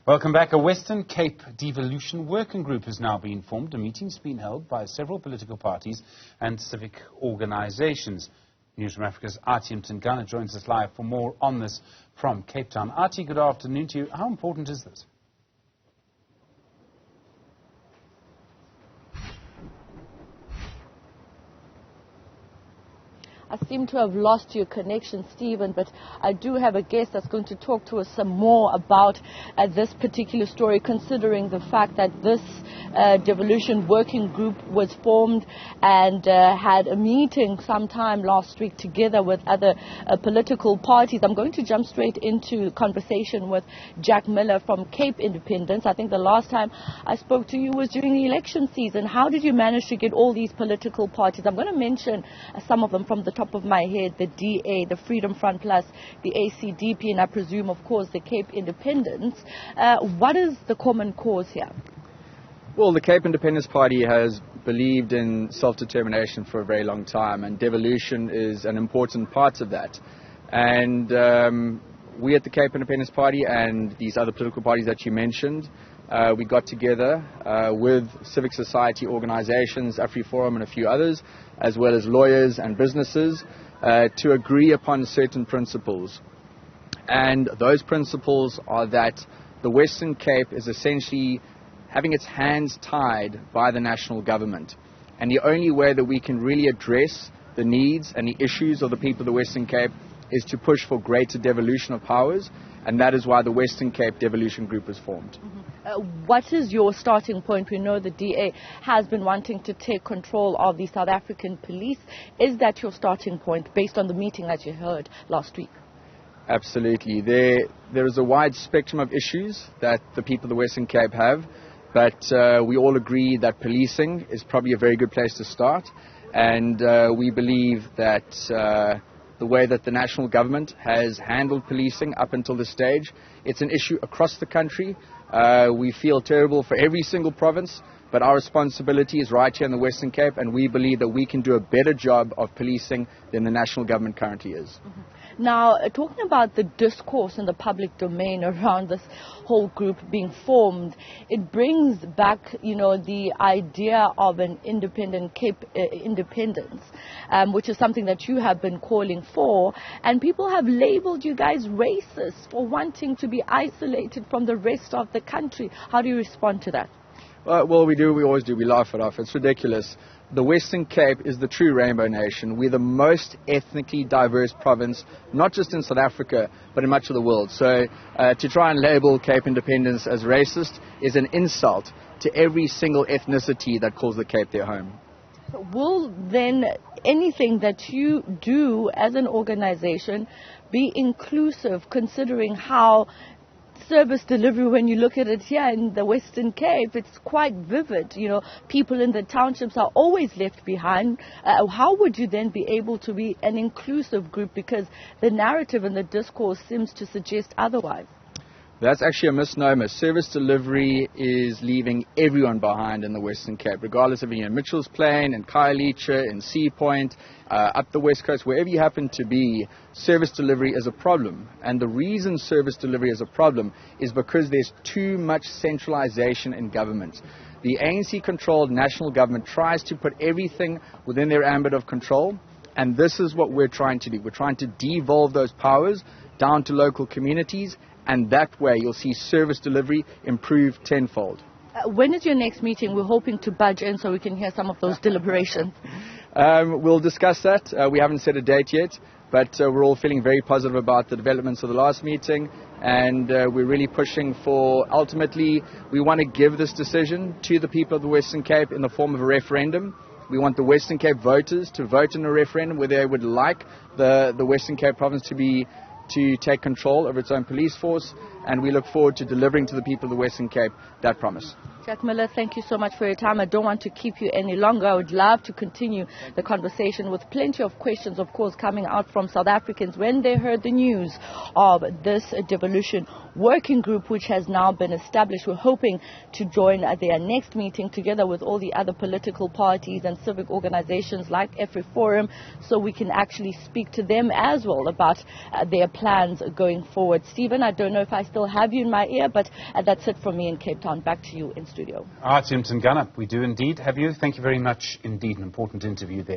Welcome back. A Western Cape Devolution working group has now been formed. A meeting's been held by several political parties and civic organisations. Newzroom Afrika's Athi Mtongana joins us live for more on this from Cape Town. Athi, good afternoon to you. How important is this? I seem to have lost your connection, Stephen, but I do have a guest that's going to talk to us some more about this particular story, considering the fact that this devolution working group was formed and had a meeting sometime last week together with other political parties. I'm going to jump straight into conversation with Jack Miller from Cape Independence. I think the last time I spoke to you was during the election season. How did you manage to get all these political parties? I'm going to mention some of them from the top of my head: the DA, the Freedom Front Plus, the ACDP, and I presume, of course, the Cape Independence. What is the common cause here? Well, the Cape Independence Party has believed in self-determination for a very long time, and devolution is an important part of that. And we at the Cape Independence Party and these other political parties that you mentioned, we got together with civic society organizations, AfriForum and a few others, as well as lawyers and businesses, to agree upon certain principles. And those principles are that the Western Cape is essentially having its hands tied by the national government. And the only way that we can really address the needs and the issues of the people of the Western Cape is to push for greater devolution of powers, and that is why the Western Cape Devolution Group was formed. What is your starting point? We know the DA has been wanting to take control of the South African police. Is that your starting point based on the meeting that you heard last week? Absolutely. There is a wide spectrum of issues that the people of the Western Cape have, but we all agree that policing is probably a very good place to start, and we believe that the way that the national government has handled policing up until this stage, it's an issue across the country. We feel terrible for every single province, but our responsibility is right here in the Western Cape, and we believe that we can do a better job of policing than the national government currently is. Now, talking about the discourse in the public domain around this whole group being formed, it brings back, the idea of an independent Cape independence, which is something that you have been calling for. And people have labeled you guys racist for wanting to be isolated from the rest of the country. How do you respond to that? Well, we always do. We laugh it off. It's ridiculous. The Western Cape is the true rainbow nation. We're the most ethnically diverse province, not just in South Africa, but in much of the world. So to try and label Cape Independence as racist is an insult to every single ethnicity that calls the Cape their home. Will then anything that you do as an organization be inclusive, considering how service delivery, when you look at it here in the Western Cape, it's quite vivid. People in the townships are always left behind. How would you then be able to be an inclusive group, because the narrative and the discourse seems to suggest otherwise? That's actually a misnomer. Service delivery is leaving everyone behind in the Western Cape, regardless of you're in Mitchell's Plain, in Khayelitsha, in Sea Point, up the West Coast, wherever you happen to be. Service delivery is a problem. And the reason service delivery is a problem is because there's too much centralization in government. The ANC-controlled national government tries to put everything within their ambit of control, and this is what we're trying to do. We're trying to devolve those powers down to local communities, and that way you'll see service delivery improve tenfold. When is your next meeting? We're hoping to budge in so we can hear some of those deliberations. We'll discuss that. We haven't set a date yet, but we're all feeling very positive about the developments of the last meeting, and we're really pushing for, ultimately, we want to give this decision to the people of the Western Cape in the form of a referendum. We want the Western Cape voters to vote in a referendum where they would like the Western Cape province to take control of its own police force, and we look forward to delivering to the people of the Western Cape that promise. Jack Miller, thank you so much for your time. I don't want to keep you any longer. I would love to continue the conversation with plenty of questions, of course, coming out from South Africans when they heard the news of this devolution working group, which has now been established. We're hoping to join their next meeting together with all the other political parties and civic organizations like Forum, so we can actually speak to them as well about their plans going forward. Stephen, I don't know if I still have you in my ear, but that's it from me in Cape Town. Back to you in studio. Athi Mtongana, we do indeed have you. Thank you very much indeed. An important interview there.